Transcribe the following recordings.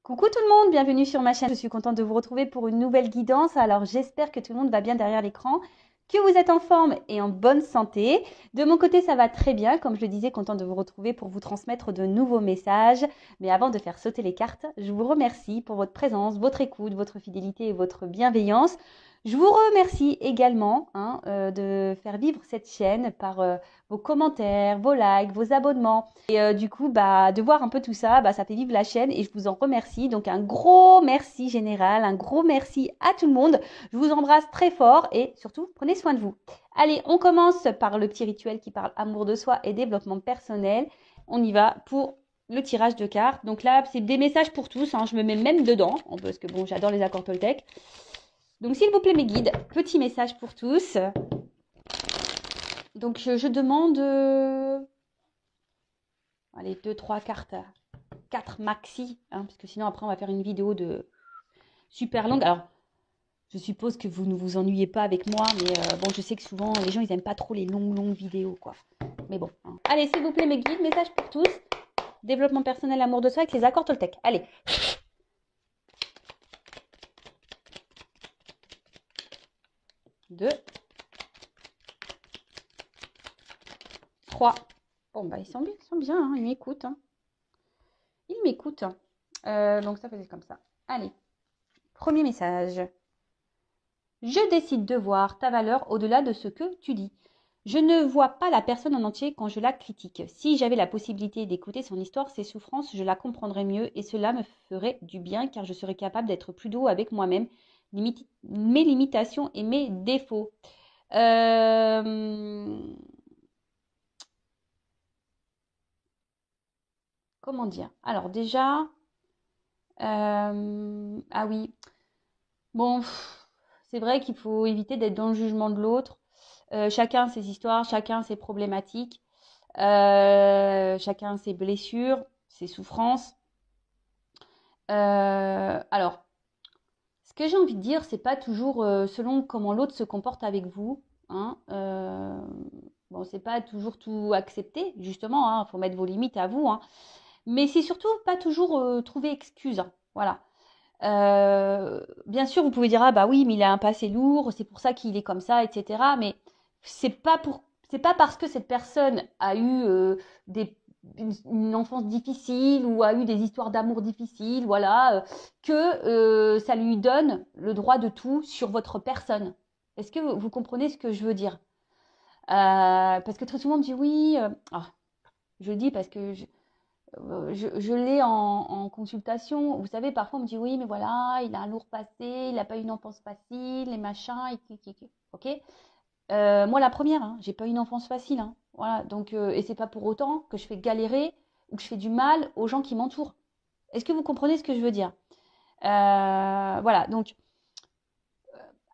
Coucou tout le monde, bienvenue sur ma chaîne. Je suis contente de vous retrouver pour une nouvelle guidance. Alors j'espère que tout le monde va bien derrière l'écran, que vous êtes en forme et en bonne santé. De mon côté, ça va très bien. Comme je le disais, contente de vous retrouver pour vous transmettre de nouveaux messages. Mais avant de faire sauter les cartes, je vous remercie pour votre présence, votre écoute, votre fidélité et votre bienveillance. Je vous remercie également de faire vivre cette chaîne par vos commentaires, vos likes, vos abonnements. Et du coup, de voir un peu tout ça, ça fait vivre la chaîne et je vous en remercie. Donc un gros merci général, un gros merci à tout le monde. Je vous embrasse très fort et surtout, prenez soin de vous. Allez, on commence par le petit rituel qui parle amour de soi et développement personnel. On y va pour le tirage de cartes. Donc là, c'est des messages pour tous. Je me mets même dedans parce que bon, j'adore les accords Toltec. Donc s'il vous plaît mes guides, petit message pour tous. Donc je demande... allez, 2, 3 cartes, 4 maxi, parce que sinon après on va faire une vidéo de super longue. Alors, je suppose que vous ne vous ennuyez pas avec moi, mais bon, je sais que souvent les gens ils aiment pas trop les longues vidéos, quoi. Mais bon. Allez, s'il vous plaît mes guides, message pour tous. Développement personnel, amour de soi avec les accords Toltec. Allez. 2, 3. Bon, ils sont bien, ils m'écoutent. Ils m'écoutent. Donc ça faisait comme ça. Allez, premier message. Je décide de voir ta valeur au-delà de ce que tu dis. Je ne vois pas la personne en entier quand je la critique. Si j'avais la possibilité d'écouter son histoire, ses souffrances, je la comprendrais mieux et cela me ferait du bien car je serais capable d'être plus doux avec moi-même, mes limitations et mes défauts. Comment dire? Alors déjà, ah oui, bon, c'est vrai qu'il faut éviter d'être dans le jugement de l'autre. Chacun ses histoires, chacun ses problématiques, chacun ses blessures, ses souffrances. Alors, ce que j'ai envie de dire, c'est pas toujours selon comment l'autre se comporte avec vous. Bon, c'est pas toujours tout accepter, justement. Faut mettre vos limites à vous. Mais c'est surtout pas toujours trouver excuse. Voilà. Bien sûr, vous pouvez dire ah bah oui, mais il a un passé lourd, c'est pour ça qu'il est comme ça, etc. Mais c'est pas parce que cette personne a eu des une enfance difficile ou a eu des histoires d'amour difficiles, voilà, que ça lui donne le droit de tout sur votre personne. Est-ce que vous comprenez ce que je veux dire? Parce que très souvent on me dit oui, je le dis parce que je l'ai en consultation. Vous savez, parfois on me dit oui, mais voilà, il a un lourd passé, il n'a pas eu une enfance facile, les machins, ok. Moi, la première, j'ai pas eu une enfance facile, voilà. Donc, et c'est pas pour autant que je fais galérer ou que je fais du mal aux gens qui m'entourent. Est-ce que vous comprenez ce que je veux dire? Voilà. Donc,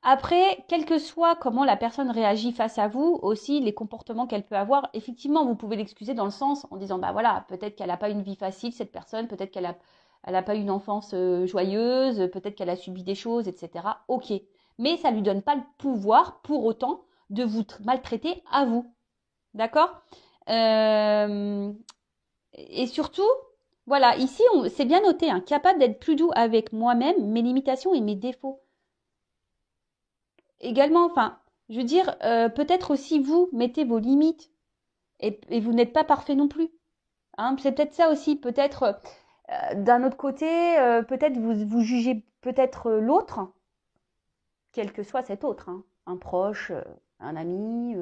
après, quel que soit comment la personne réagit face à vous, aussi les comportements qu'elle peut avoir, effectivement, vous pouvez l'excuser dans le sens en disant, bah voilà, peut-être qu'elle n'a pas une vie facile, cette personne, peut-être qu'elle a pas eu une enfance joyeuse, peut-être qu'elle a subi des choses, etc. Ok. Mais ça ne lui donne pas le pouvoir, pour autant, de vous maltraiter à vous. D'accord? Euh, Et surtout, voilà, ici, c'est bien noté, capable d'être plus doux avec moi-même, mes limitations et mes défauts également, enfin, je veux dire, peut-être aussi vous mettez vos limites et vous n'êtes pas parfait non plus. C'est peut-être ça aussi. Peut-être d'un autre côté, peut-être vous jugez peut-être l'autre, quel que soit cet autre, un proche, un ami,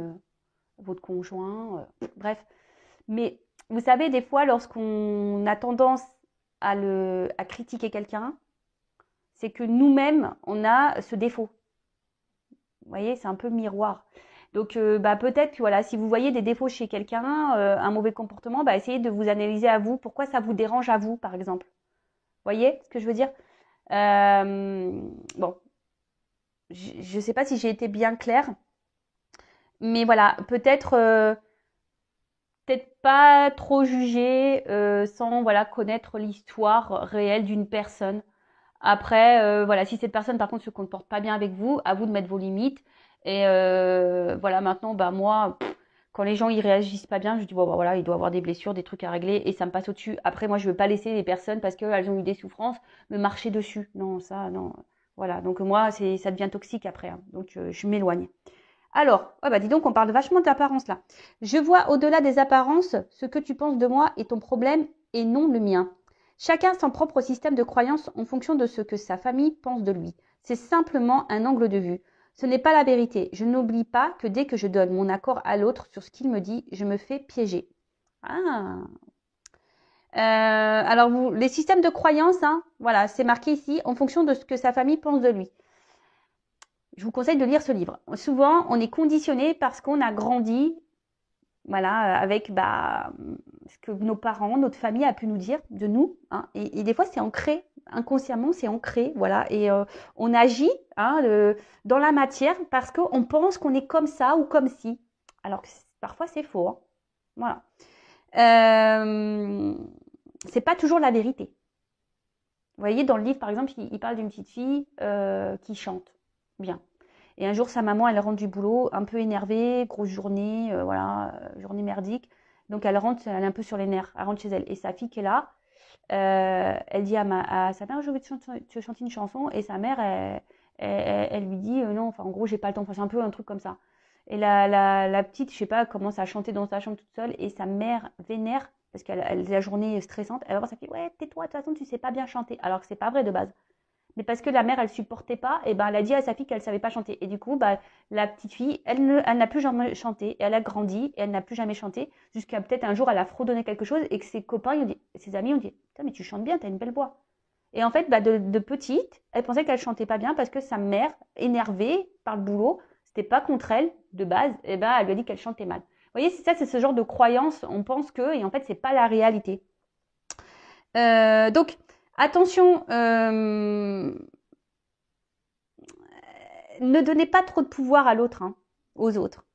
votre conjoint, bref. Mais vous savez, des fois, lorsqu'on a tendance à critiquer quelqu'un, c'est que nous-mêmes, on a ce défaut. Vous voyez, c'est un peu miroir. Donc, peut-être que voilà, si vous voyez des défauts chez quelqu'un, un mauvais comportement, essayez de vous analyser à vous. Pourquoi ça vous dérange à vous, par exemple? Vous voyez ce que je veux dire? Bon, je ne sais pas si j'ai été bien claire, mais voilà, peut-être pas trop juger sans voilà connaître l'histoire réelle d'une personne. Après, voilà, si cette personne par contre se comporte pas bien avec vous, à vous de mettre vos limites. Et voilà, maintenant, moi, Quand les gens ils réagissent pas bien, je dis bon bah voilà, il doit avoir des blessures, des trucs à régler et ça me passe au-dessus. Après moi je veux pas laisser les personnes parce qu'elles ont eu des souffrances me marcher dessus. Non, ça non. Voilà, donc moi ça devient toxique après, hein. Donc je m'éloigne. Alors, oh bah dis donc on parle vachement d'apparence là. Je vois au-delà des apparences ce que tu penses de moi est ton problème et non le mien. Chacun son propre système de croyance en fonction de ce que sa famille pense de lui. C'est simplement un angle de vue. Ce n'est pas la vérité. Je n'oublie pas que dès que je donne mon accord à l'autre sur ce qu'il me dit, je me fais piéger. Ah. Alors, les systèmes de croyance, hein, voilà, c'est marqué ici, en fonction de ce que sa famille pense de lui. Je vous conseille de lire ce livre. Souvent, on est conditionné parce qu'on a grandi, voilà, avec ce que nos parents, notre famille a pu nous dire de nous, hein, et des fois c'est ancré, inconsciemment c'est ancré, voilà, et on agit, hein, dans la matière parce qu'on pense qu'on est comme ça ou comme si, alors que parfois c'est faux, hein. Voilà. C'est pas toujours la vérité. Vous voyez, dans le livre par exemple, il parle d'une petite fille qui chante bien. Et un jour, sa maman, elle rentre du boulot, un peu énervée, grosse journée, voilà, journée merdique. Donc elle rentre, elle est un peu sur les nerfs, elle rentre chez elle. Et sa fille qui est là, elle dit à sa mère, je vais te chanter une chanson. Et sa mère, elle lui dit, non, enfin en gros, j'ai pas le temps. Enfin, c'est un peu un truc comme ça. Et la petite, je sais pas, commence à chanter dans sa chambre toute seule. Et sa mère vénère, parce qu'elle la journée est stressante. Elle va voir sa fille, ouais, tais-toi, de toute façon, tu sais pas bien chanter. Alors que c'est pas vrai de base. Mais parce que la mère, elle supportait pas, et ben elle a dit à sa fille qu'elle savait pas chanter. Et du coup, la petite fille, elle n'a plus jamais chanté. Et elle a grandi, et elle n'a plus jamais chanté, jusqu'à peut-être un jour, elle a fredonné quelque chose, et que ses copains, ses amis ont dit, putain, mais tu chantes bien, t'as une belle voix. Et en fait, de petite, elle pensait qu'elle chantait pas bien parce que sa mère, énervée par le boulot, c'était pas contre elle de base, et ben elle lui a dit qu'elle chantait mal. Vous voyez, c'est ce genre de croyance. On pense que, et en fait, c'est pas la réalité. Donc, attention, ne donnez pas trop de pouvoir à l'autre, hein, aux autres.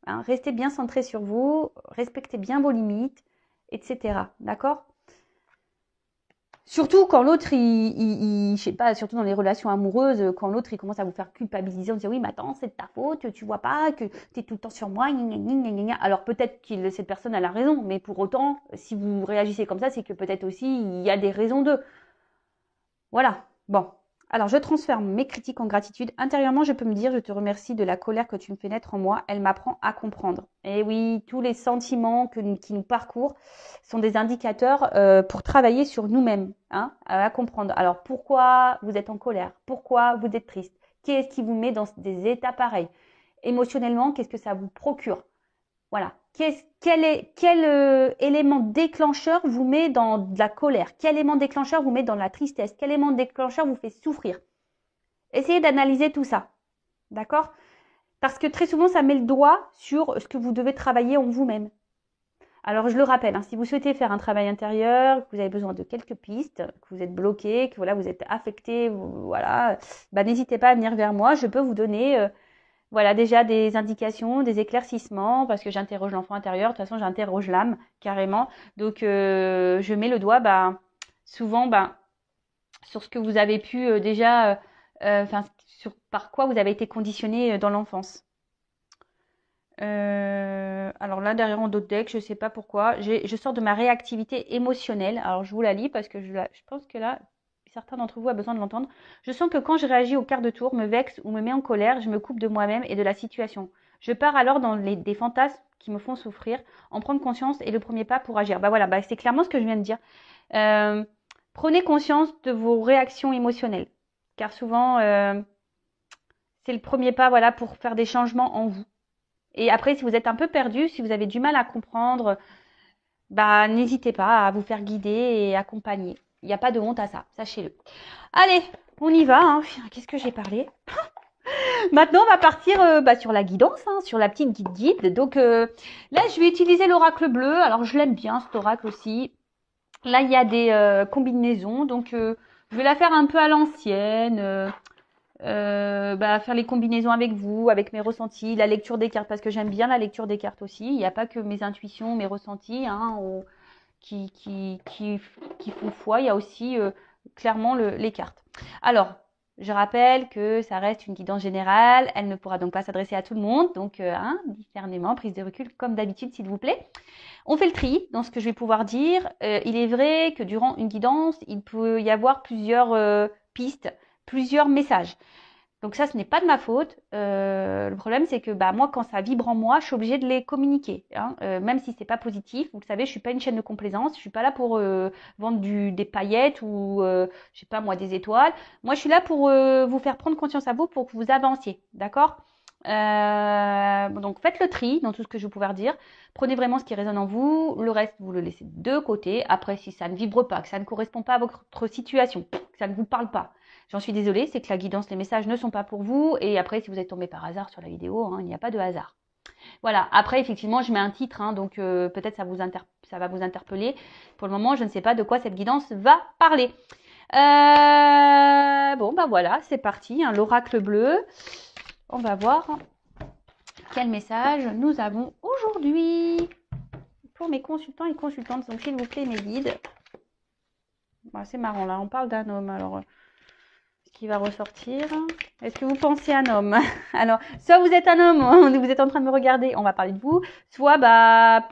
Hein. Restez bien centré sur vous, respectez bien vos limites, etc. D'accord? Surtout quand l'autre, je sais pas, surtout dans les relations amoureuses, quand l'autre il commence à vous faire culpabiliser, on dit oui, mais attends, c'est de ta faute, tu vois pas que tu es tout le temps sur moi, gna, gna, gna, gna, gna. Alors peut-être que cette personne a la raison, mais pour autant, si vous réagissez comme ça, c'est que peut-être aussi il y a des raisons d'eux. Voilà. Bon. Alors, je transforme mes critiques en gratitude. Intérieurement, je peux me dire, je te remercie de la colère que tu me fais naître en moi. Elle m'apprend à comprendre. Et oui, tous les sentiments qui nous parcourent sont des indicateurs pour travailler sur nous-mêmes, hein, à comprendre. Alors, pourquoi vous êtes en colère? Pourquoi vous êtes triste? Qu'est-ce qui vous met dans des états pareils? Émotionnellement, qu'est-ce que ça vous procure? Voilà. Quel élément déclencheur vous met dans de la colère? Quel élément déclencheur vous met dans la tristesse? Quel élément déclencheur vous fait souffrir? Essayez d'analyser tout ça. D'accord? Parce que très souvent, ça met le doigt sur ce que vous devez travailler en vous-même. Alors, je le rappelle, hein, si vous souhaitez faire un travail intérieur, que vous avez besoin de quelques pistes, que vous êtes bloqué, que voilà, vous êtes affecté, voilà, n'hésitez pas à venir vers moi. Je peux vous donner voilà déjà des indications, des éclaircissements, parce que j'interroge l'enfant intérieur. De toute façon, j'interroge l'âme carrément. Donc, je mets le doigt, souvent, sur ce que vous avez pu déjà, par quoi vous avez été conditionné dans l'enfance. Alors là, derrière en d'autres decks, je sais pas pourquoi. Je sors de ma réactivité émotionnelle. Alors, je vous la lis parce que je pense que là, certains d'entre vous ont besoin de l'entendre. Je sens que quand je réagis au quart de tour, me vexe ou me mets en colère, je me coupe de moi-même et de la situation. Je pars alors dans des fantasmes qui me font souffrir, en prendre conscience est le premier pas pour agir. Voilà, c'est clairement ce que je viens de dire. Prenez conscience de vos réactions émotionnelles, car souvent, c'est le premier pas, voilà, pour faire des changements en vous. Et après, si vous êtes un peu perdu, si vous avez du mal à comprendre, n'hésitez pas à vous faire guider et accompagner. Il n'y a pas de honte à ça, sachez-le. Allez, on y va. Hein. Qu'est-ce que j'ai parlé? Maintenant, on va partir sur la guidance, hein, sur la petite guide. Donc là, je vais utiliser l'oracle bleu. Alors, je l'aime bien, cet oracle aussi. Là, il y a des combinaisons. Donc, je vais la faire un peu à l'ancienne. Faire les combinaisons avec vous, avec mes ressentis, la lecture des cartes, parce que j'aime bien la lecture des cartes aussi. Il n'y a pas que mes intuitions, mes ressentis qui font foi, il y a aussi clairement les cartes. Alors, Je rappelle que ça reste une guidance générale, elle ne pourra donc pas s'adresser à tout le monde, donc discernement, prise de recul comme d'habitude s'il vous plaît. On fait le tri dans ce que je vais pouvoir dire. Il est vrai que durant une guidance, il peut y avoir plusieurs pistes, plusieurs messages. Donc ça, ce n'est pas de ma faute. Le problème, c'est que moi, quand ça vibre en moi, je suis obligée de les communiquer. Même si c'est pas positif. Vous le savez, je suis pas une chaîne de complaisance. Je suis pas là pour vendre des paillettes ou je sais pas moi des étoiles. Moi, je suis là pour vous faire prendre conscience à vous pour que vous avanciez, d'accord? Donc faites le tri dans tout ce que je vais pouvoir dire. Prenez vraiment ce qui résonne en vous. Le reste, vous le laissez de côté. Après, si ça ne vibre pas, que ça ne correspond pas à votre situation, que ça ne vous parle pas, j'en suis désolée, c'est que la guidance, les messages ne sont pas pour vous. Et après, si vous êtes tombé par hasard sur la vidéo, il n'y a pas de hasard. Voilà. Après, effectivement, je mets un titre, donc peut-être ça va vous interpeller. Pour le moment, je ne sais pas de quoi cette guidance va parler. Bon, voilà, c'est parti. L'oracle bleu. On va voir quel message nous avons aujourd'hui pour mes consultants et consultantes. Donc, s'il vous plaît, mes guides. C'est marrant, là, on parle d'un homme. Alors, ce qui va ressortir. Est-ce que vous pensez à un homme? Alors, soit vous êtes un homme, vous êtes en train de me regarder, on va parler de vous. Soit,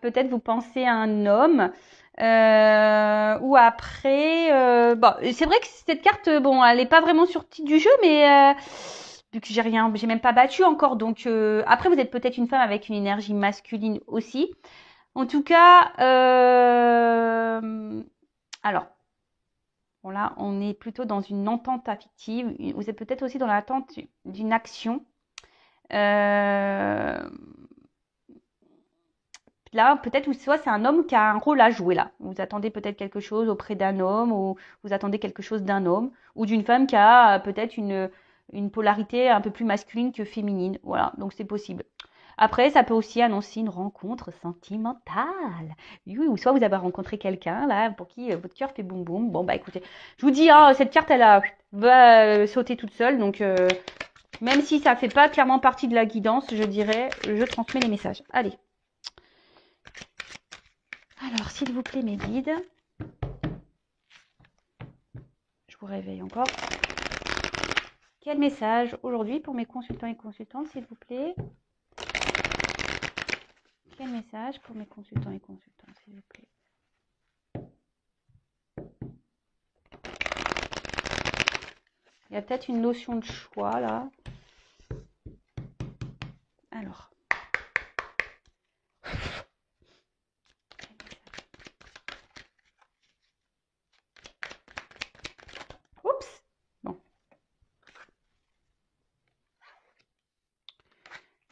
peut-être vous pensez à un homme. Ou après... c'est vrai que cette carte, elle n'est pas vraiment sortie du jeu, mais... vu que j'ai même pas battu encore. Donc après, vous êtes peut-être une femme avec une énergie masculine aussi. En tout cas, alors, là, on est plutôt dans une entente affective. Vous êtes peut-être aussi dans l'attente d'une action. Là, peut-être, soit c'est un homme qui a un rôle à jouer là. Vous attendez peut-être quelque chose auprès d'un homme, ou vous attendez quelque chose d'un homme, ou d'une femme qui a peut-être une polarité un peu plus masculine que féminine. Voilà, donc c'est possible. Après, ça peut aussi annoncer une rencontre sentimentale. Oui, ou soit vous avez rencontré quelqu'un là pour qui votre cœur fait boum boum. Bon, écoutez, je vous dis, cette carte, elle va sauter toute seule. Donc, même si ça fait pas clairement partie de la guidance, je dirais, je transmets les messages. Allez. Alors, s'il vous plaît, mes guides. Je vous réveille encore. Quel message aujourd'hui pour mes consultants et consultantes, s'il vous plaît? Quel message pour mes consultants et consultantes, s'il vous plaît? Il y a peut-être une notion de choix, là. Alors. Oups. Bon.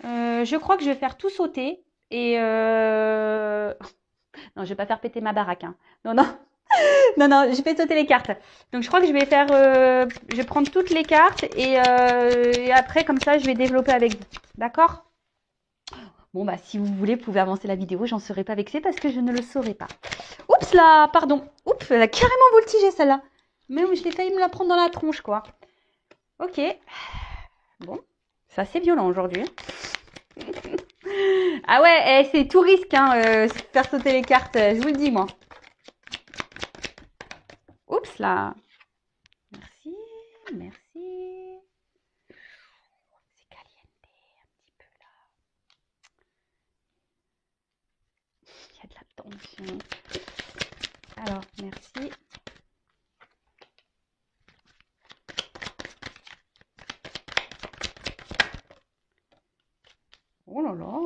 Je crois que je vais faire tout sauter. Et non, je vais pas faire péter ma baraque. Non, non. Non, je vais sauter les cartes. Donc, je crois que je vais faire... je vais prendre toutes les cartes et après, comme ça, je vais développer avec vous. D'accord? Bon, si vous voulez, vous pouvez avancer la vidéo. J'en serai pas vexée parce que je ne le saurais pas. Oups là, pardon. Oups, elle a carrément voltigé celle-là. Mais je l'ai failli me la prendre dans la tronche, quoi. Ok. Bon, c'est assez violent aujourd'hui. Ah ouais, c'est tout risque, faire sauter les cartes, je vous le dis, moi. Oups là. Merci, merci. C'est caliente un petit peu là. Il y a de la tension. Alors, merci. Oh là là.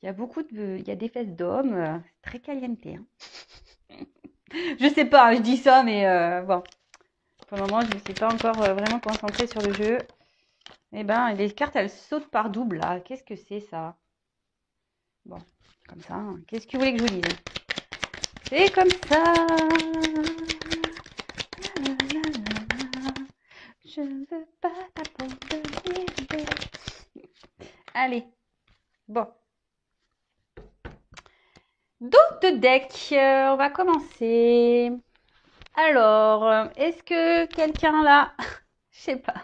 Il y a des fesses d'hommes, très caliente. Je sais pas, je dis ça, mais bon. Pour le moment, je ne me suis pas encore vraiment concentrée sur le jeu. Eh ben, les cartes, elles sautent par double, là. Qu'est-ce que c'est, ça? Bon, comme ça. Qu'est-ce que vous voulez que je vous dise? C'est comme ça. Je ne veux pas t'abandonner. Allez. Bon. Donc, de deck, on va commencer. Alors, est-ce que quelqu'un là... Je sais pas.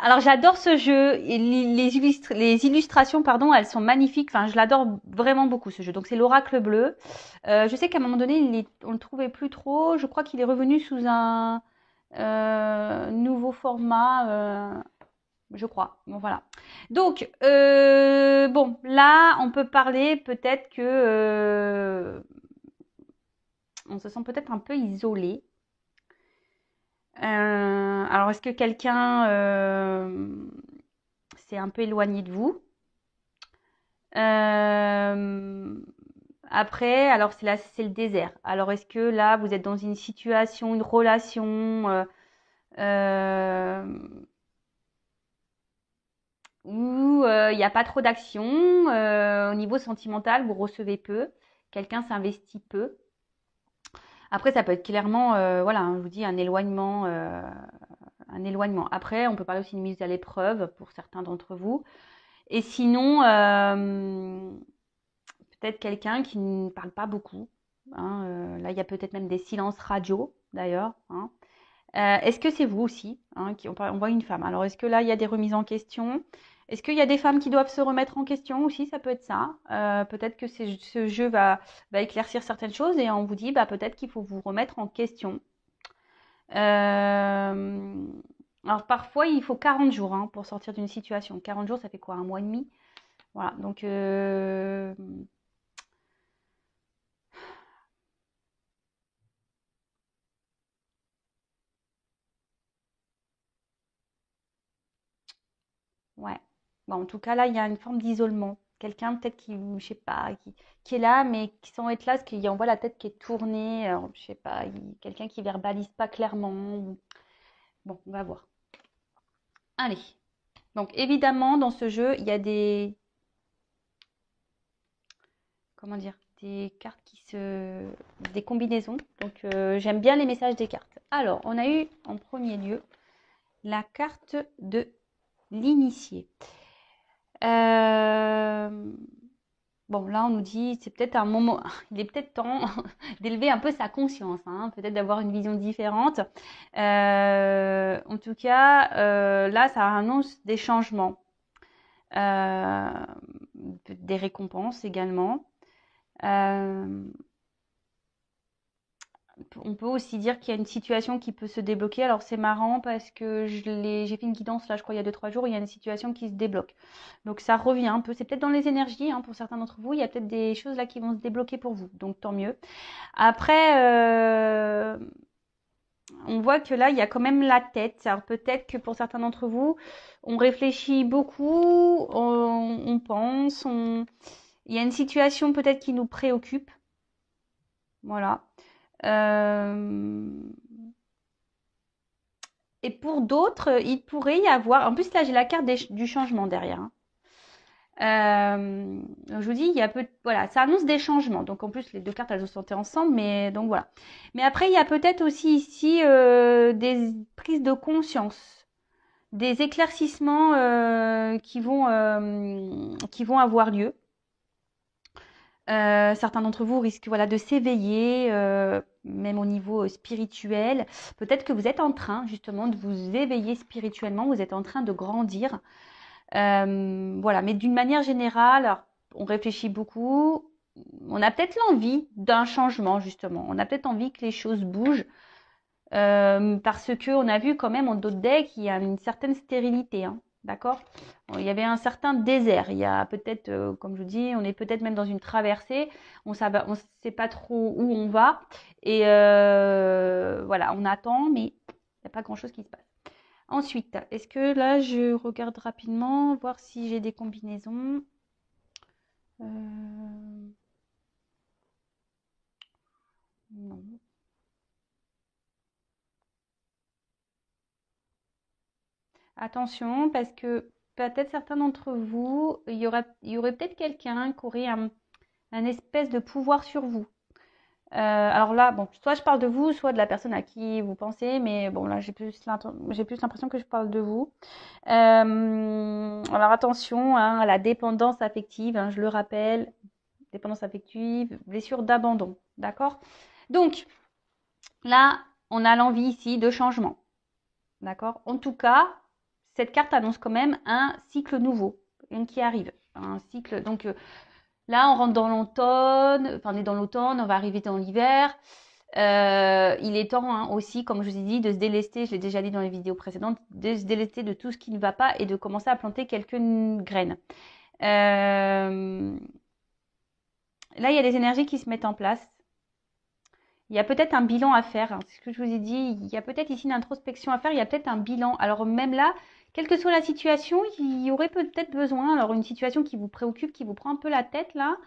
Alors, j'adore ce jeu. Et les illustrations, pardon, elles sont magnifiques. Enfin, je l'adore vraiment beaucoup, ce jeu. Donc, c'est l'oracle bleu. Je sais qu'à un moment donné, on le trouvait plus trop. Je crois qu'il est revenu sous un Nouveau format, je crois. Bon, voilà. Donc, bon, là, on peut parler peut-être que on se sent peut-être un peu isolé. Alors, est-ce que quelqu'un s'est un peu éloigné de vous? Euh, Après, alors c'est là, c'est le désert. Alors, est-ce que là, vous êtes dans une situation, une relation euh, où il n'y a pas trop d'action au niveau sentimental, vous recevez peu, quelqu'un s'investit peu. Après, ça peut être clairement, voilà, hein, je vous dis, un éloignement, un éloignement. Après, on peut parler aussi d'une mise à l'épreuve pour certains d'entre vous. Et sinon, peut-être quelqu'un qui ne parle pas beaucoup. Hein, là, il y a peut-être même des silences radio, d'ailleurs. Hein. Est-ce que c'est vous aussi hein, on voit une femme. Alors, est-ce que là, il y a des remises en question? Est-ce qu'il y a des femmes qui doivent se remettre en question aussi? Ça peut être ça. Peut-être que ce jeu va éclaircir certaines choses et on vous dit bah, peut-être qu'il faut vous remettre en question. Euh, alors, parfois, il faut 40 jours hein, pour sortir d'une situation. 40 jours, ça fait quoi? Un mois et demi? Voilà. Donc, ouais. Bon, en tout cas, là, il y a une forme d'isolement. Quelqu'un peut-être qui, je sais pas, qui est là, mais qui sans être là, parce qu'il envoie la tête qui est tournée. Alors, je sais pas, quelqu'un qui verbalise pas clairement. Bon, on va voir. Allez. Donc, évidemment, dans ce jeu, il y a comment dire, des cartes des combinaisons. Donc, j'aime bien les messages des cartes. Alors, on a eu en premier lieu la carte de l'initié. Euh, Bon, là, on nous dit, c'est peut-être un moment, il est peut-être temps d'élever un peu sa conscience, hein, peut-être d'avoir une vision différente. En tout cas, là, ça annonce des changements, euh, des récompenses également. Euh, on peut aussi dire qu'il y a une situation qui peut se débloquer. Alors c'est marrant parce que j'ai fait une guidance là, je crois, il y a 2-3 jours, il y a une situation qui se débloque. Donc ça revient un peu. C'est peut-être dans les énergies hein, pour certains d'entre vous. Il y a peut-être des choses là qui vont se débloquer pour vous. Donc tant mieux. Après, on voit que là, il y a quand même la tête. Alors peut-être que pour certains d'entre vous, on réfléchit beaucoup, on pense, il y a une situation peut-être qui nous préoccupe. Voilà. Euh, Et pour d'autres, il pourrait y avoir. En plus, là, j'ai la carte du changement derrière. Hein. Donc je vous dis, il y a voilà, ça annonce des changements. Donc en plus, les deux cartes, elles se sont ensemble, mais donc voilà. Mais après, il y a peut-être aussi ici des prises de conscience, des éclaircissements qui vont avoir lieu. Certains d'entre vous risquent voilà, de s'éveiller, même au niveau spirituel. Peut-être que vous êtes en train justement de vous éveiller spirituellement, vous êtes en train de grandir. Voilà, mais d'une manière générale, alors, on réfléchit beaucoup. On a peut-être l'envie d'un changement justement. On a peut-être envie que les choses bougent parce que on a vu quand même en d'autres decks qu'il y a une certaine stérilité. Hein, d'accord? Il y avait un certain désert. Il y a peut-être, comme je vous dis, on est peut-être même dans une traversée. On ne sait pas trop où on va. Et voilà, on attend, mais il n'y a pas grand-chose qui se passe. Ensuite, est-ce que là, je regarde rapidement, voir si j'ai des combinaisons. Non. Attention, parce que peut-être certains d'entre vous, il y aurait peut-être quelqu'un qui aurait un espèce de pouvoir sur vous. Alors là, bon, soit je parle de vous, soit de la personne à qui vous pensez, mais bon, là, j'ai plus l'impression que je parle de vous. Alors attention hein, à la dépendance affective, hein, je le rappelle, dépendance affective, blessure d'abandon, d'accord? Donc, là, on a l'envie ici de changement, d'accord? En tout cas, cette carte annonce quand même un cycle nouveau qui arrive. Un cycle, donc là, on rentre dans l'automne, enfin, on est dans l'automne, on va arriver dans l'hiver. Il est temps hein, aussi, comme je vous ai dit, de se délester, je l'ai déjà dit dans les vidéos précédentes, de se délester de tout ce qui ne va pas et de commencer à planter quelques graines. Là, il y a des énergies qui se mettent en place. Il y a peut-être un bilan à faire, hein, c'est ce que je vous ai dit. Il y a peut-être ici une introspection à faire, il y a peut-être un bilan. Alors même là, quelle que soit la situation, il y aurait peut-être besoin, alors une situation qui vous préoccupe, qui vous prend un peu la tête là,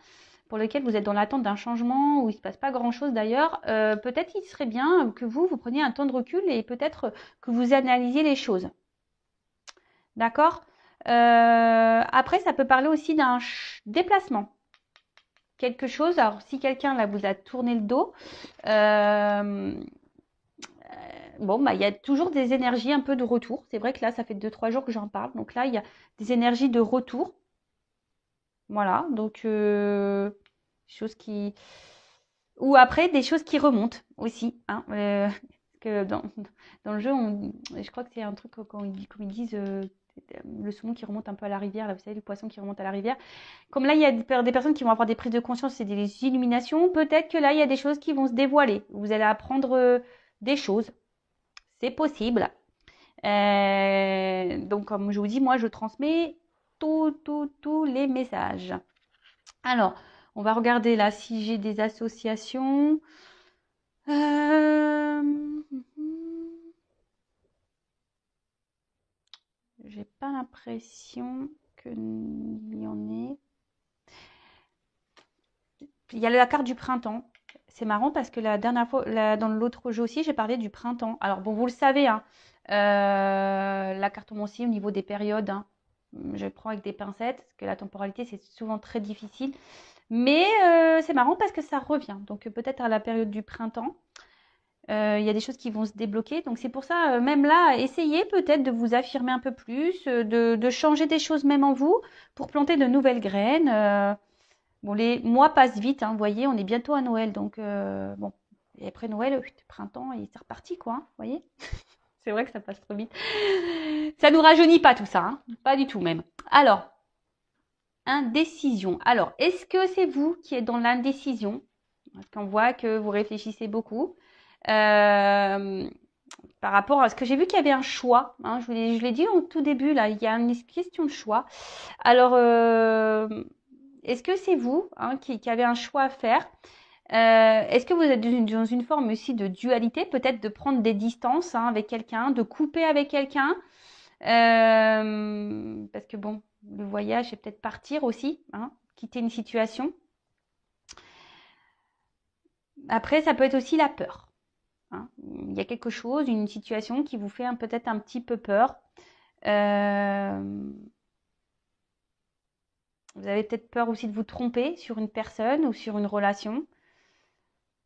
pour lequel vous êtes dans l'attente d'un changement, où il ne se passe pas grand-chose d'ailleurs, peut-être il serait bien que vous preniez un temps de recul et peut-être que vous analysiez les choses. D'accord. Après, ça peut parler aussi d'un déplacement. Quelque chose, alors si quelqu'un là vous a tourné le dos, bon, bah, il y a toujours des énergies un peu de retour. C'est vrai que là, ça fait 2-3 jours que j'en parle. Donc là, il y a des énergies de retour. Voilà, donc choses qui... Ou après, des choses qui remontent aussi. Hein, que dans le jeu, je crois que c'est un truc quand comme ils disent le saumon qui remonte un peu à la rivière, là, vous savez, le poisson qui remonte à la rivière. Comme là, il y a des personnes qui vont avoir des prises de conscience et des illuminations, peut-être que là, il y a des choses qui vont se dévoiler. Vous allez apprendre des choses. C'est possible. Donc, comme je vous dis, moi, je transmets tous les messages. Alors, on va regarder là si j'ai des associations. J'ai pas l'impression qu'il y en ait. Il y a la carte du printemps. C'est marrant parce que la dernière fois, dans l'autre jeu aussi, j'ai parlé du printemps. Alors bon, vous le savez, hein, la cartomancie au niveau des périodes, hein, je prends avec des pincettes, parce que la temporalité, c'est souvent très difficile. Mais c'est marrant parce que ça revient. Donc peut-être à la période du printemps, il y a des choses qui vont se débloquer. Donc c'est pour ça, même là, essayez peut-être de vous affirmer un peu plus, de changer des choses même en vous pour planter de nouvelles graines. Bon, les mois passent vite, hein, vous voyez, on est bientôt à Noël, donc bon. Et après Noël, printemps, et c'est reparti, quoi, hein, vous voyez. C'est vrai que ça passe trop vite. Ça nous rajeunit pas tout ça, hein, pas du tout même. Alors, indécision. Alors, est-ce que c'est vous qui êtes dans l'indécision? Parce qu'on voit que vous réfléchissez beaucoup. Par rapport à ce que j'ai vu qu'il y avait un choix, hein, je l'ai dit au tout début, là, il y a une question de choix. Alors, est-ce que c'est vous hein, qui avez un choix à faire? Est-ce que vous êtes dans une forme aussi de dualité, peut-être de prendre des distances hein, avec quelqu'un, de couper avec quelqu'un? Parce que bon, le voyage, c'est peut-être partir aussi, hein, quitter une situation. Après, ça peut être aussi la peur. Hein. Il y a quelque chose, une situation qui vous fait peut-être un petit peu peur. Vous avez peut-être peur aussi de vous tromper sur une personne ou sur une relation.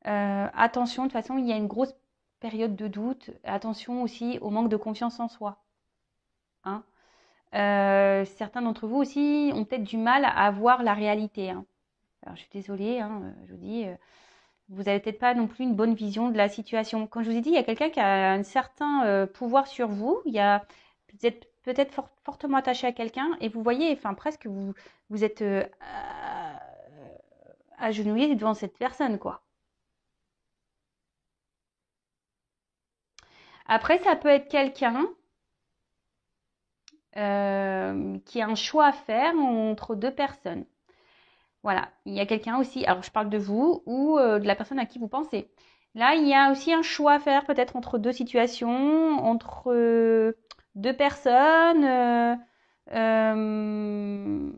Attention, de toute façon, il y a une grosse période de doute. Attention aussi au manque de confiance en soi. Hein. Certains d'entre vous aussi ont peut-être du mal à voir la réalité. Hein. Alors, je suis désolée, hein, je vous dis, vous n'avez peut-être pas non plus une bonne vision de la situation. Comme je vous ai dit, il y a quelqu'un qui a un certain pouvoir sur vous. Vous êtes peut-être fortement attaché à quelqu'un et vous voyez, enfin presque, vous êtes agenouillé devant cette personne, quoi. Après, ça peut être quelqu'un qui a un choix à faire entre deux personnes. Voilà, il y a quelqu'un aussi, alors je parle de vous ou de la personne à qui vous pensez. Là, il y a aussi un choix à faire peut-être entre deux situations, entre deux personnes. Euh,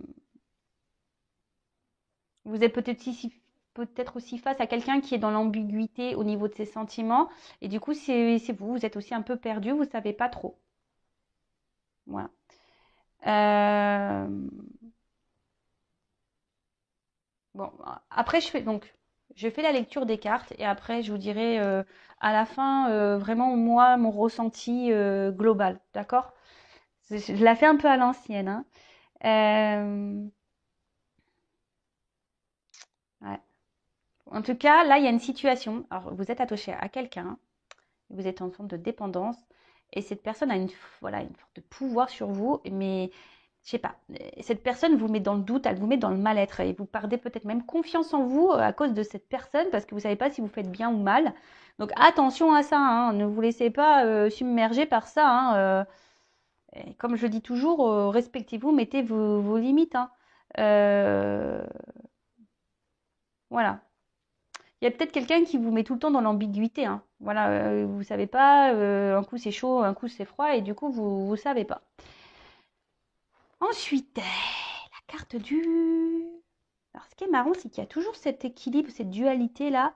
vous êtes peut-être aussi face à quelqu'un qui est dans l'ambiguïté au niveau de ses sentiments. Et du coup, c'est vous êtes aussi un peu perdu, vous ne savez pas trop. Voilà. Bon, après, je fais la lecture des cartes et après, je vous dirai à la fin vraiment moi mon ressenti global, d'accord? Je la fais un peu à l'ancienne, hein. Euh, ouais. En tout cas, là, il y a une situation. Alors, vous êtes attaché à quelqu'un, vous êtes en forme de dépendance et cette personne a voilà, une forme de pouvoir sur vous, mais je sais pas, cette personne vous met dans le doute, elle vous met dans le mal-être et vous perdez peut-être même confiance en vous à cause de cette personne parce que vous savez pas si vous faites bien ou mal. Donc attention à ça, hein, ne vous laissez pas submerger par ça. Hein, et comme je dis toujours, respectez-vous, mettez vos limites. Hein. Euh, voilà. Il y a peut-être quelqu'un qui vous met tout le temps dans l'ambiguïté. Hein. Voilà, vous savez pas, un coup c'est chaud, un coup c'est froid, et du coup vous savez pas. Ensuite, la carte du. Alors, ce qui est marrant, c'est qu'il y a toujours cet équilibre, cette dualité là.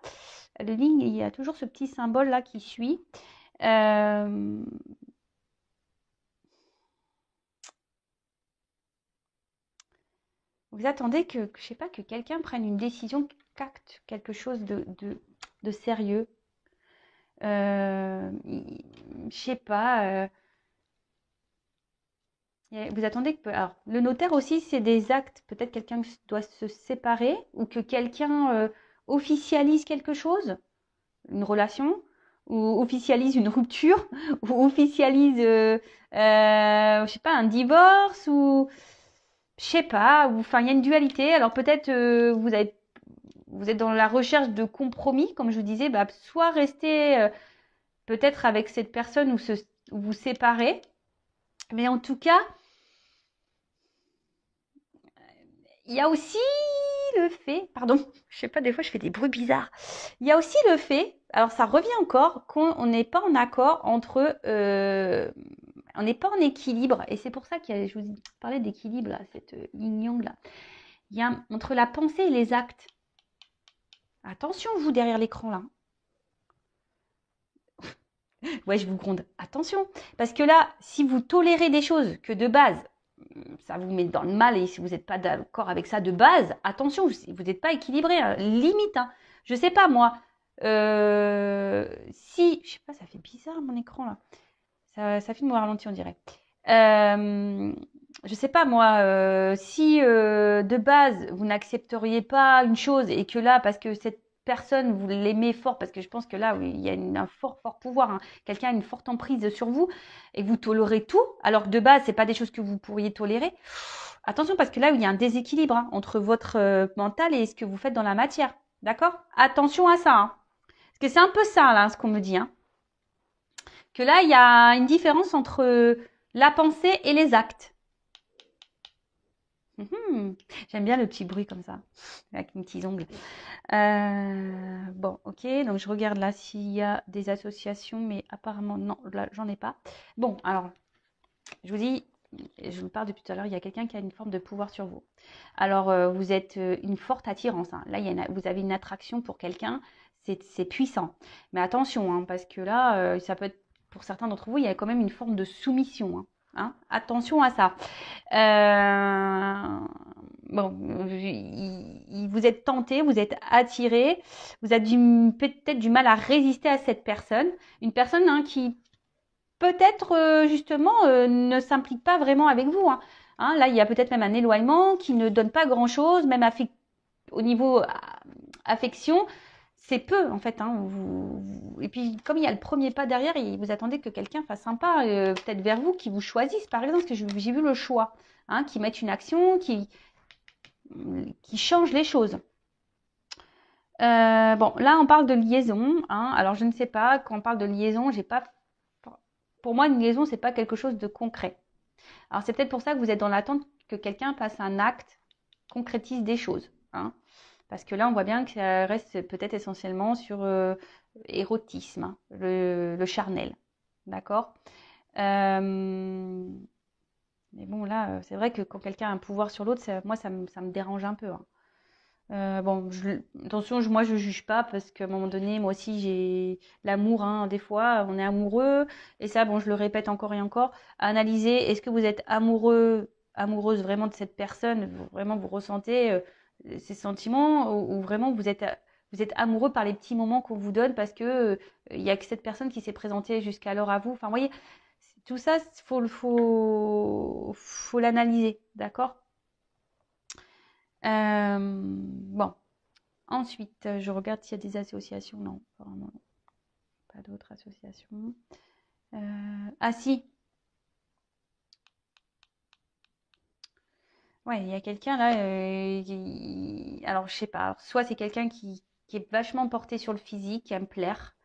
Le ligne, il y a toujours ce petit symbole là qui suit. Euh, Vous attendez que je sais pas, que quelqu'un prenne une décision, qu'acte quelque chose de sérieux. Je sais pas. Vous attendez que. Alors, le notaire aussi, c'est des actes. Peut-être quelqu'un doit se séparer ou que quelqu'un officialise quelque chose, une relation, ou officialise une rupture, ou officialise, je sais pas, un divorce, ou je sais pas. Enfin, il y a une dualité. Alors peut-être vous êtes dans la recherche de compromis, comme je vous disais, bah, soit rester peut-être avec cette personne ou vous séparer. Mais en tout cas, il y a aussi le fait, pardon, je sais pas, des fois je fais des bruits bizarres. Il y a aussi le fait, alors ça revient encore, qu'on n'est pas en accord entre, on n'est pas en équilibre, et c'est pour ça que je vous parlais d'équilibre, là, cette yin-yang là. Il y a entre la pensée et les actes. Attention, vous derrière l'écran là. Ouais, je vous gronde. Attention, parce que là, si vous tolérez des choses que de base, ça vous met dans le mal et si vous n'êtes pas d'accord avec ça de base, attention, vous n'êtes pas équilibré, hein, limite. Hein. Je sais pas moi, si, je sais pas, ça fait bizarre mon écran là, ça filme au ralenti on dirait. Je sais pas moi, si de base vous n'accepteriez pas une chose et que là, parce que cette personne vous l'aimez fort, parce que je pense que là, oui, il y a un fort pouvoir, hein, quelqu'un a une forte emprise sur vous et vous tolérez tout, alors que de base, c'est pas des choses que vous pourriez tolérer. Attention parce que là, il y a un déséquilibre hein, entre votre mental et ce que vous faites dans la matière. D'accord? Attention à ça. Hein. Parce que c'est un peu ça là, ce qu'on me dit. Hein. Que là, il y a une différence entre la pensée et les actes. J'aime bien le petit bruit comme ça, avec mes petits ongles. Bon, ok, donc je regarde là s'il y a des associations, mais apparemment non, là j'en ai pas. Bon, alors, je vous dis, je vous parle depuis tout à l'heure, il y a quelqu'un qui a une forme de pouvoir sur vous. Alors, vous êtes une forte attirance. Hein. Là, vous avez une attraction pour quelqu'un, c'est puissant. Mais attention, hein, parce que là, ça peut être, pour certains d'entre vous, il y a quand même une forme de soumission. Hein. Hein. Attention à ça. Bon, vous êtes tenté, vous êtes attiré, vous avez peut-être du mal à résister à cette personne. Une personne hein, qui peut-être justement ne s'implique pas vraiment avec vous. Hein. Hein, là, il y a peut-être même un éloignement qui ne donne pas grand-chose, même au niveau affection, c'est peu en fait. Hein, et puis comme il y a le premier pas derrière, vous attendez que quelqu'un fasse un pas peut-être vers vous, qui vous choisisse par exemple, parce que j'ai vu le choix, hein, qui mette une action, qui change les choses. Bon, là on parle de liaison. Hein, alors je ne sais pas, quand on parle de liaison, j'ai pas. Pour moi, une liaison, c'est pas quelque chose de concret. Alors c'est peut-être pour ça que vous êtes dans l'attente que quelqu'un fasse un acte, concrétise des choses. Hein. Parce que là, on voit bien que ça reste peut-être essentiellement sur érotisme, hein, le charnel. D'accord. Mais bon, là, c'est vrai que quand quelqu'un a un pouvoir sur l'autre, moi, ça me dérange un peu. Hein. Bon, attention, moi je juge pas parce qu'à un moment donné, moi aussi j'ai l'amour. Hein, des fois, on est amoureux et ça, bon, je le répète encore et encore. Analyser, est-ce que vous êtes amoureux, amoureuse vraiment de cette personne, vraiment vous ressentez ces sentiments ou vraiment vous êtes amoureux par les petits moments qu'on vous donne parce que il y a que cette personne qui s'est présentée jusqu'alors à vous. Enfin, vous voyez, tout ça, faut l'analyser, d'accord? Bon. Ensuite, je regarde s'il y a des associations. Non, apparemment, non. Pas d'autres associations. Ah si, Ouais, il y a quelqu'un là, alors je sais pas, soit c'est quelqu'un qui est vachement porté sur le physique, qui aime plaire,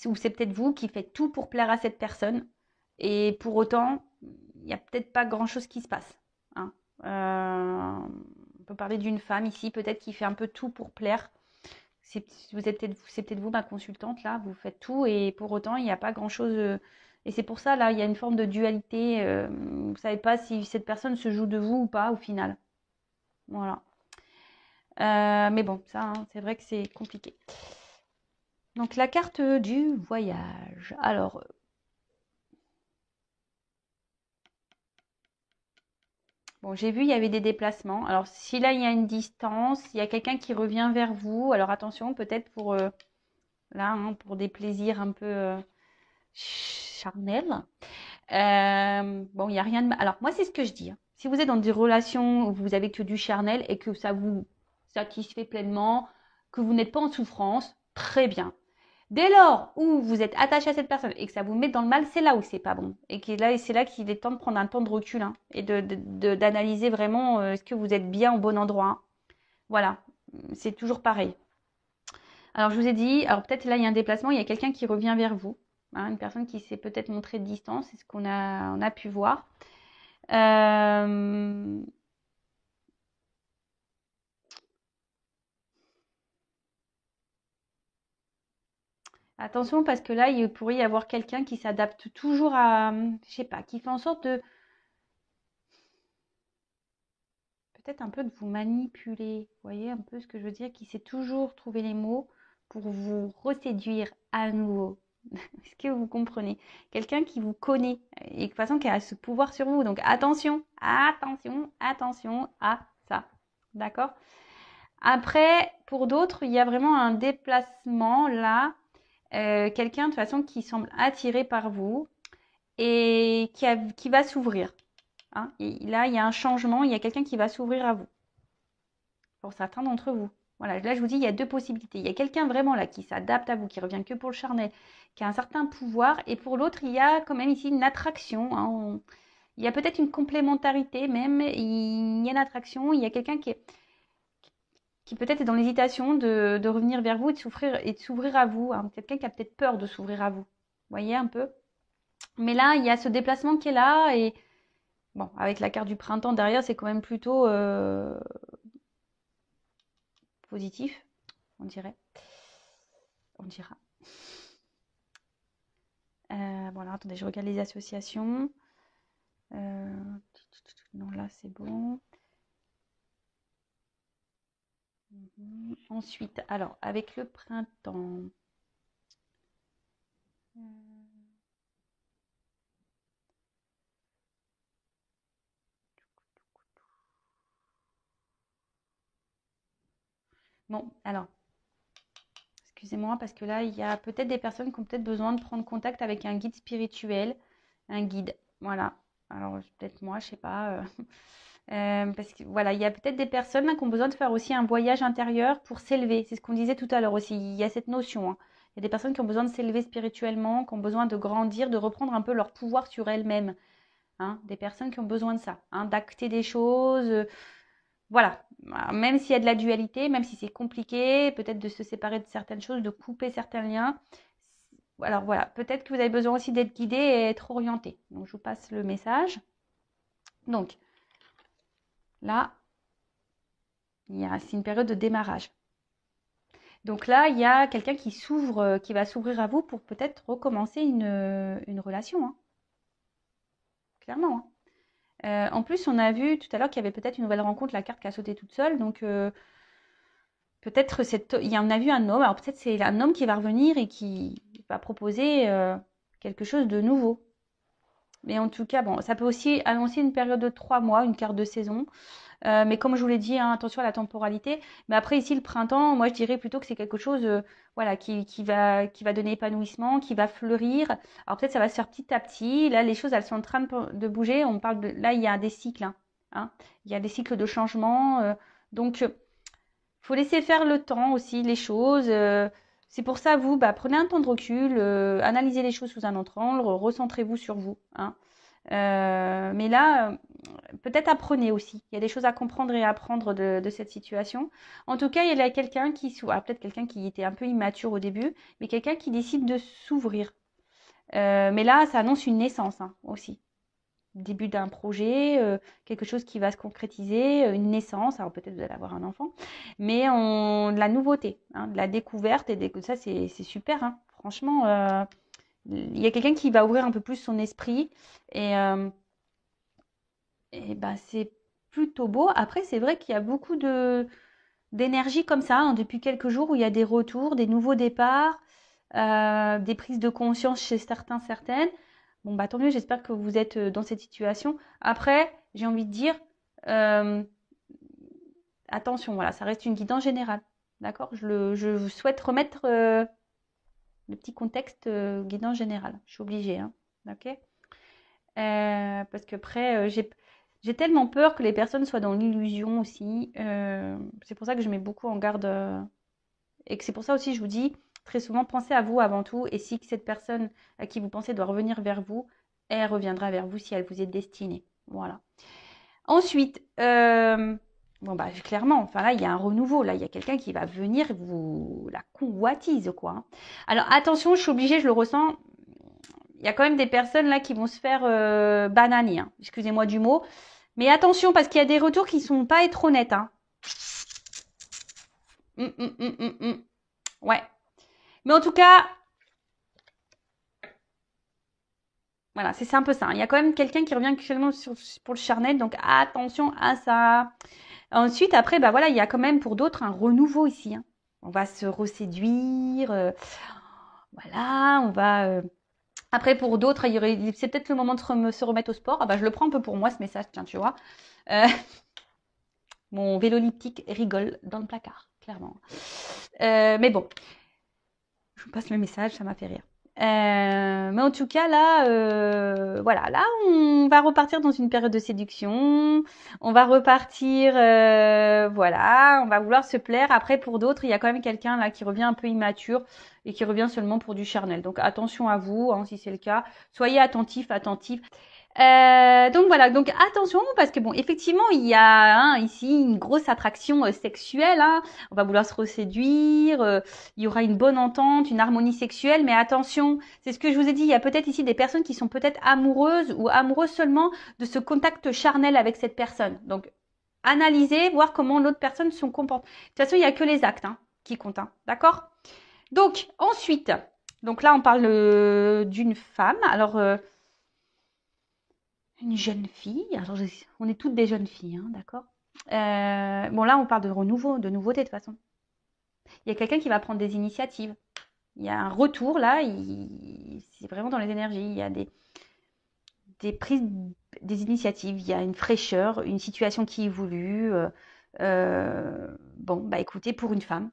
ou c'est peut-être vous qui faites tout pour plaire à cette personne, et pour autant, il n'y a peut-être pas grand-chose qui se passe, hein. On peut parler d'une femme ici, peut-être qui fait un peu tout pour plaire. C'est peut-être vous, ma consultante, là, vous faites tout, et pour autant, il n'y a pas grand-chose. Et c'est pour ça, là, il y a une forme de dualité. Vous ne savez pas si cette personne se joue de vous ou pas au final. Voilà. Mais bon, ça, hein, c'est vrai que c'est compliqué. Donc, la carte du voyage. Alors, bon, j'ai vu, il y avait des déplacements. Alors, si là, il y a une distance, il y a quelqu'un qui revient vers vous. Alors, attention, peut-être pour, là, hein, pour des plaisirs un peu charnels. Bon, il n'y a rien de mal. Alors, moi, c'est ce que je dis, hein. Si vous êtes dans des relations où vous avez que du charnel et que ça vous satisfait pleinement, que vous n'êtes pas en souffrance, très bien. Dès lors où vous êtes attaché à cette personne et que ça vous met dans le mal, c'est là où c'est pas bon. Et c'est là qu'il est temps de prendre un temps de recul, hein, et d'analyser vraiment est-ce que vous êtes bien au bon endroit, hein. Voilà, c'est toujours pareil. Alors, je vous ai dit, alors peut-être là, il y a un déplacement, il y a quelqu'un qui revient vers vous, hein, une personne qui s'est peut-être montrée de distance, c'est ce on a pu voir. Euh, Attention parce que là, il pourrait y avoir quelqu'un qui s'adapte toujours à, je sais pas, qui fait en sorte de peut-être un peu de vous manipuler. Vous voyez un peu ce que je veux dire, qui sait toujours trouver les mots pour vous reséduire à nouveau. Est-ce que vous comprenez? Quelqu'un qui vous connaît et de toute façon qui a ce pouvoir sur vous. Donc attention, attention, attention à ça. D'accord? Après, pour d'autres, il y a vraiment un déplacement là. Quelqu'un de toute façon qui semble attiré par vous et qui va s'ouvrir, hein. Et là, il y a un changement, il y a quelqu'un qui va s'ouvrir à vous, pour certains d'entre vous. Voilà, là je vous dis, il y a deux possibilités. Il y a quelqu'un vraiment là qui s'adapte à vous, qui revient que pour le charnel, qui a un certain pouvoir, et pour l'autre, il y a quand même ici une attraction, hein. Il y a peut-être une complémentarité même, il y a une attraction, il y a quelqu'un qui peut-être est dans l'hésitation de revenir vers vous et de s'ouvrir à vous, hein. Quelqu'un qui a peut-être peur de s'ouvrir à vous. Vous voyez un peu? Mais là, il y a ce déplacement qui est là, et bon, avec la carte du printemps derrière, c'est quand même plutôt positif, on dirait. On dira. Voilà, attendez, je regarde les associations. Non, là, c'est bon. Ensuite, alors, avec le printemps. Bon, alors, excusez-moi, parce que là, il y a peut-être des personnes qui ont peut-être besoin de prendre contact avec un guide spirituel, un guide. Voilà. Alors, peut-être moi, je sais pas. Parce que voilà, il y a peut-être des personnes là, qui ont besoin de faire aussi un voyage intérieur pour s'élever. C'est ce qu'on disait tout à l'heure aussi. Il y a cette notion, hein. Il y a des personnes qui ont besoin de s'élever spirituellement, qui ont besoin de grandir, de reprendre un peu leur pouvoir sur elles-mêmes, hein. Des personnes qui ont besoin de ça, hein, d'acter des choses. Voilà. Même s'il y a de la dualité, même si c'est compliqué, peut-être de se séparer de certaines choses, de couper certains liens. Alors voilà, peut-être que vous avez besoin aussi d'être guidé et être orienté. Donc je vous passe le message. Donc là, c'est une période de démarrage. Donc là, il y a quelqu'un qui s'ouvre, qui va s'ouvrir à vous pour peut-être recommencer une relation, hein. Clairement, hein. En plus, on a vu tout à l'heure qu'il y avait peut-être une nouvelle rencontre, la carte qui a sauté toute seule. Donc peut-être il y en a vu un homme. Alors peut-être c'est un homme qui va revenir et qui va proposer quelque chose de nouveau. Mais en tout cas, bon, ça peut aussi annoncer une période de 3 mois, une carte de saison. Mais comme je vous l'ai dit, hein, attention à la temporalité. Mais après, ici, le printemps, moi, je dirais plutôt que c'est quelque chose voilà, qui va donner épanouissement, qui va fleurir. Alors peut-être ça va se faire petit à petit. Là, les choses, elles sont en train de bouger. On parle là, il y a des cycles, hein, hein. Il y a des cycles de changement. Donc, faut laisser faire le temps aussi, les choses. C'est pour ça, vous, bah, prenez un temps de recul, analysez les choses sous un autre angle, recentrez-vous sur vous, hein. Mais là, peut-être apprenez aussi. Il y a des choses à comprendre et à apprendre de cette situation. En tout cas, il y a quelqu'un qui, peut-être quelqu'un qui était un peu immature au début, mais quelqu'un qui décide de s'ouvrir. Mais là, ça annonce une naissance hein, aussi. Début d'un projet, quelque chose qui va se concrétiser, une naissance. Alors peut-être vous allez avoir un enfant, mais de la nouveauté, hein, de la découverte et ça, c'est super. Hein. Franchement, il y a quelqu'un qui va ouvrir un peu plus son esprit et ben, c'est plutôt beau. Après, c'est vrai qu'il y a beaucoup d'énergie comme ça hein, depuis quelques jours où il y a des retours, des nouveaux départs, des prises de conscience chez certains, certaines. Bon, bah tant mieux, j'espère que vous êtes dans cette situation. Après, j'ai envie de dire, euh, attention, voilà, ça reste une guidance générale. D'accord? Je souhaite remettre le petit contexte guidance générale. Je suis obligée, hein. Ok? Parce qu'après, j'ai tellement peur que les personnes soient dans l'illusion aussi. C'est pour ça que je mets beaucoup en garde. Et que c'est pour ça aussi, je vous dis, très souvent, pensez à vous avant tout. Et si cette personne à qui vous pensez doit revenir vers vous, elle reviendra vers vous si elle vous est destinée. Voilà. Ensuite, bon bah clairement, enfin là, il y a un renouveau. Là, il y a quelqu'un qui va venir vous la convoitise, quoi. Hein. Alors attention, je suis obligée, je le ressens. Il y a quand même des personnes là qui vont se faire bananer. Hein. Excusez-moi du mot. Mais attention, parce qu'il y a des retours qui sont pas être honnêtes. Hein. Ouais. Mais en tout cas, voilà, c'est un peu ça. Il y a quand même quelqu'un qui revient actuellement pour le charnel, donc attention à ça. Ensuite, après, bah voilà, il y a quand même pour d'autres un renouveau ici. Hein. On va se reséduire. Voilà, on va. Après, pour d'autres, c'est peut-être le moment de se remettre au sport. Ah bah, je le prends un peu pour moi ce message, tiens, tu vois. Euh, mon vélo elliptique rigole dans le placard, clairement. Mais bon, je vous passe le message, ça m'a fait rire. Mais en tout cas, là, voilà, là, on va repartir dans une période de séduction. On va repartir, voilà, on va vouloir se plaire. Après, pour d'autres, il y a quand même quelqu'un là qui revient un peu immature et qui revient seulement pour du charnel. Donc, attention à vous, hein, si c'est le cas. Soyez attentifs, attentifs. Donc voilà, donc attention parce que bon, effectivement, il y a hein, ici une grosse attraction sexuelle. Hein. On va vouloir se reséduire. Il y aura une bonne entente, une harmonie sexuelle, mais attention, c'est ce que je vous ai dit. Il y a peut-être ici des personnes qui sont peut-être amoureuses ou amoureuses seulement de ce contact charnel avec cette personne. Donc analysez, voir comment l'autre personne se comporte. De toute façon, il y a que les actes hein, qui comptent, hein, d'accord? Donc ensuite, donc là on parle d'une femme. Alors une jeune fille. Alors, on est toutes des jeunes filles, hein, d'accord bon, là, on parle de renouveau, de nouveauté de toute façon. Il y a quelqu'un qui va prendre des initiatives. Il y a un retour, là. C'est vraiment dans les énergies. Il y a des prises, des initiatives. Il y a une fraîcheur, une situation qui est voulue. Bon, bah écoutez, pour une femme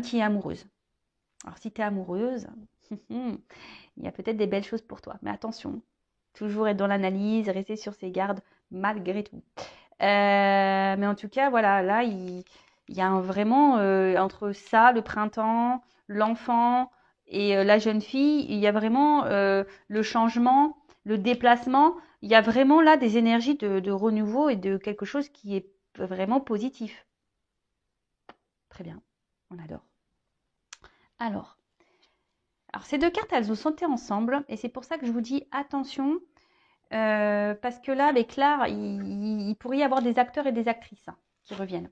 qui est amoureuse. Alors, si tu es amoureuse, il y a peut-être des belles choses pour toi. Mais attention, toujours être dans l'analyse, rester sur ses gardes malgré tout. Mais en tout cas, voilà, là, il y a vraiment entre ça, le printemps, l'enfant et la jeune fille, il y a vraiment le changement, le déplacement. Il y a vraiment là des énergies de renouveau et de quelque chose qui est vraiment positif. Très bien, on adore. Alors ces deux cartes, elles ont sauté ensemble et c'est pour ça que je vous dis attention. Parce que là, avec l'art, il pourrait y avoir des acteurs et des actrices hein, qui reviennent.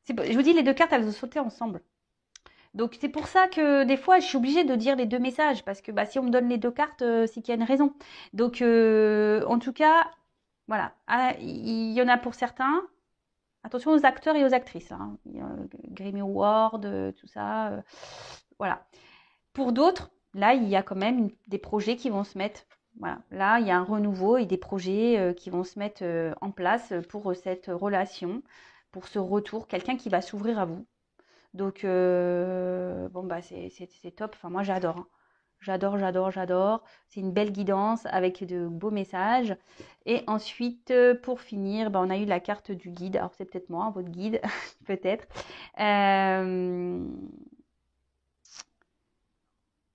Je vous dis, les deux cartes, elles ont sauté ensemble. Donc c'est pour ça que des fois, je suis obligée de dire les deux messages, parce que bah, si on me donne les deux cartes, c'est qu'il y a une raison. Donc en tout cas, voilà, ah, il y en a pour certains. Attention aux acteurs et aux actrices. Hein. Grammy Award, tout ça. Voilà. Pour d'autres, là, il y a quand même des projets qui vont se mettre. Voilà. Là, il y a un renouveau et des projets qui vont se mettre en place pour cette relation, pour ce retour, quelqu'un qui va s'ouvrir à vous. Donc, bon, bah, c'est top. Enfin, moi, j'adore. Hein. J'adore, j'adore, j'adore. C'est une belle guidance avec de beaux messages. Et ensuite, pour finir, bah, on a eu la carte du guide. Alors, c'est peut-être moi, votre guide, peut-être.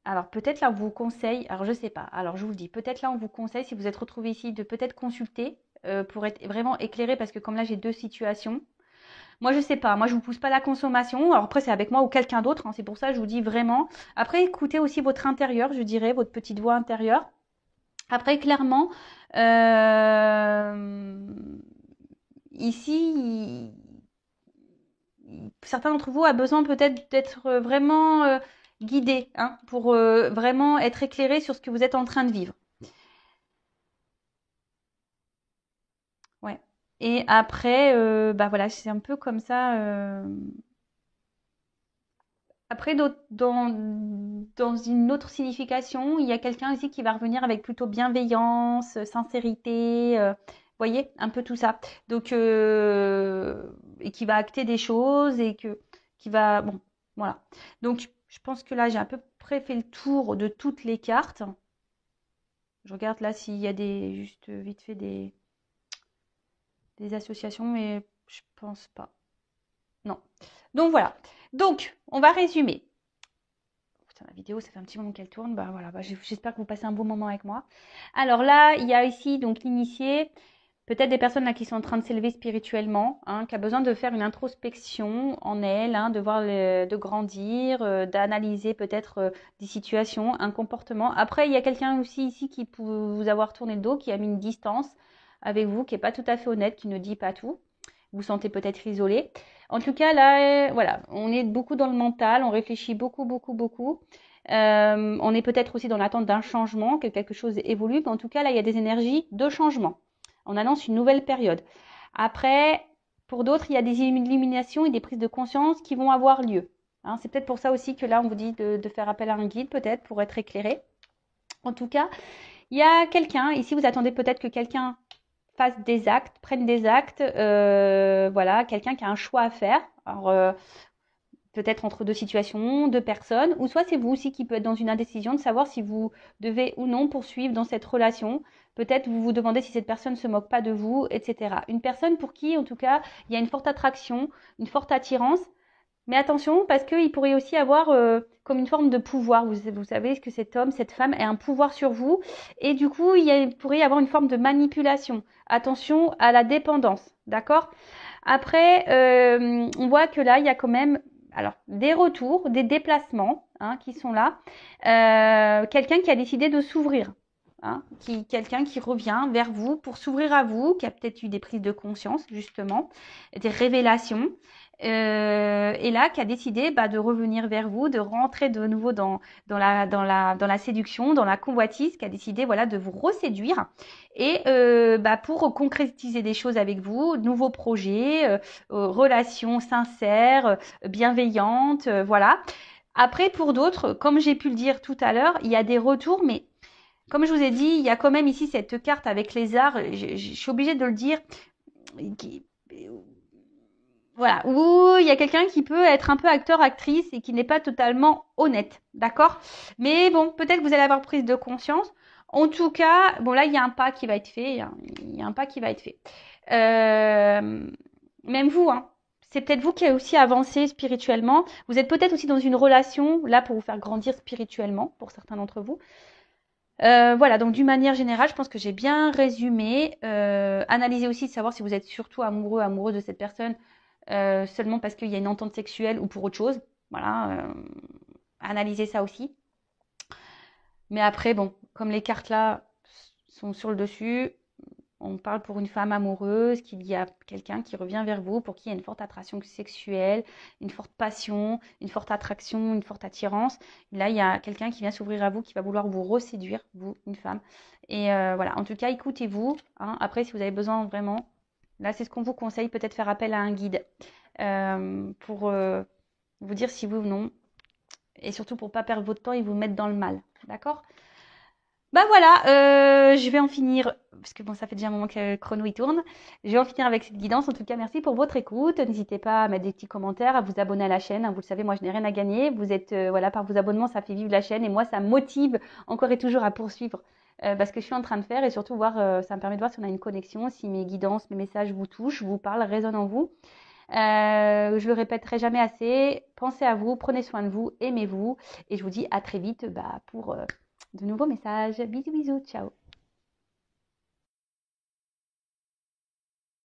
Alors peut-être là on vous conseille, alors je sais pas, alors je vous le dis, peut-être là on vous conseille si vous êtes retrouvé ici de peut-être consulter pour être vraiment éclairé parce que comme là j'ai deux situations. Moi je sais pas, moi je vous pousse pas la consommation. Alors après c'est avec moi ou quelqu'un d'autre, hein, c'est pour ça que je vous dis vraiment. Après écoutez aussi votre intérieur, je dirais, votre petite voix intérieure. Après clairement, ici, certains d'entre vous a besoin peut-être d'être vraiment guidé hein, pour vraiment être éclairé sur ce que vous êtes en train de vivre. Ouais. Et après, bah voilà, c'est un peu comme ça. Après, dans une autre signification, il y a quelqu'un ici qui va revenir avec plutôt bienveillance, sincérité, voyez, un peu tout ça. Donc, et qui va acter des choses et qui va, bon, voilà. Donc, je pense que là, j'ai à peu près fait le tour de toutes les cartes. Je regarde là s'il y a juste vite fait des associations, mais je pense pas. Non. Donc voilà. Donc, on va résumer. Putain, la vidéo, ça fait un petit moment qu'elle tourne. Bah voilà, bah, j'espère que vous passez un bon moment avec moi. Alors là, il y a ici donc l'initié, peut-être des personnes là qui sont en train de s'élever spirituellement, hein, qui a besoin de faire une introspection en elle, hein, de grandir, d'analyser peut-être des situations, un comportement. Après, il y a quelqu'un aussi ici qui peut vous avoir tourné le dos, qui a mis une distance avec vous, qui est pas tout à fait honnête, qui ne dit pas tout. Vous vous sentez peut-être isolé. En tout cas, là, voilà, on est beaucoup dans le mental, on réfléchit beaucoup, beaucoup, beaucoup. On est peut-être aussi dans l'attente d'un changement, que quelque chose évolue. Mais en tout cas, là, il y a des énergies de changement. On annonce une nouvelle période. Après, pour d'autres, il y a des illuminations et des prises de conscience qui vont avoir lieu. Hein, c'est peut-être pour ça aussi que là, on vous dit de faire appel à un guide, peut-être, pour être éclairé. En tout cas, il y a quelqu'un, ici vous attendez peut-être que quelqu'un fasse des actes, prenne des actes, voilà, quelqu'un qui a un choix à faire. Alors, peut-être entre deux situations, deux personnes, ou soit c'est vous aussi qui peut être dans une indécision de savoir si vous devez ou non poursuivre dans cette relation. Peut-être vous vous demandez si cette personne ne se moque pas de vous, etc. Une personne pour qui, en tout cas, il y a une forte attraction, une forte attirance, mais attention, parce qu'il pourrait aussi avoir comme une forme de pouvoir. Vous savez que cet homme, cette femme a un pouvoir sur vous. Et du coup, il pourrait y avoir une forme de manipulation. Attention à la dépendance. D'accord? Après, on voit que là, il y a quand même alors, des retours, des déplacements hein, qui sont là. Quelqu'un qui a décidé de s'ouvrir. Hein, quelqu'un qui revient vers vous pour s'ouvrir à vous, qui a peut-être eu des prises de conscience, justement, des révélations. Et là, qui a décidé bah, de revenir vers vous, de rentrer de nouveau dans la séduction, dans la convoitise, qui a décidé voilà, de vous reséduire et bah, pour concrétiser des choses avec vous, nouveaux projets, relations sincères, bienveillantes, voilà. Après, pour d'autres, comme j'ai pu le dire tout à l'heure, il y a des retours, mais comme je vous ai dit, il y a quand même ici cette carte avec les arts, je suis obligée de le dire, qui, voilà, où il y a quelqu'un qui peut être un peu acteur, actrice et qui n'est pas totalement honnête, d'accord? Mais bon, peut-être que vous allez avoir prise de conscience. En tout cas, bon là, il y a un pas qui va être fait, il y a un pas qui va être fait. Euh, Même vous, hein, c'est peut-être vous qui avez aussi avancé spirituellement. Vous êtes peut-être aussi dans une relation, là, pour vous faire grandir spirituellement, pour certains d'entre vous. Voilà, donc d'une manière générale, je pense que j'ai bien résumé. Analysez aussi de savoir si vous êtes surtout amoureux, amoureux de cette personne seulement parce qu'il y a une entente sexuelle ou pour autre chose. Voilà, analysez ça aussi. Mais après, bon, comme les cartes là sont sur le dessus, on parle pour une femme amoureuse, qu'il y a quelqu'un qui revient vers vous, pour qui il y a une forte attraction sexuelle, une forte passion, une forte attraction, une forte attirance. Et là, il y a quelqu'un qui vient s'ouvrir à vous, qui va vouloir vous reséduire, vous, une femme. Et voilà, en tout cas, écoutez-vous. Hein. Après, si vous avez besoin vraiment, là, c'est ce qu'on vous conseille, peut-être faire appel à un guide pour vous dire si oui ou non. Et surtout pour ne pas perdre votre temps et vous mettre dans le mal. D'accord? Bah voilà, je vais en finir, parce que bon, ça fait déjà un moment que le chrono il tourne. Je vais en finir avec cette guidance. En tout cas, merci pour votre écoute. N'hésitez pas à mettre des petits commentaires, à vous abonner à la chaîne. Hein. Vous le savez, moi, je n'ai rien à gagner. Vous êtes, voilà, par vos abonnements, ça fait vivre la chaîne et moi, ça me motive encore et toujours à poursuivre ce que je suis en train de faire et surtout voir, ça me permet de voir si on a une connexion, si mes guidances, mes messages vous touchent, vous parlent, résonnent en vous. Je le répéterai jamais assez. Pensez à vous, prenez soin de vous, aimez-vous. Et je vous dis à très vite pour de nouveaux messages. Bisous, bisous, ciao.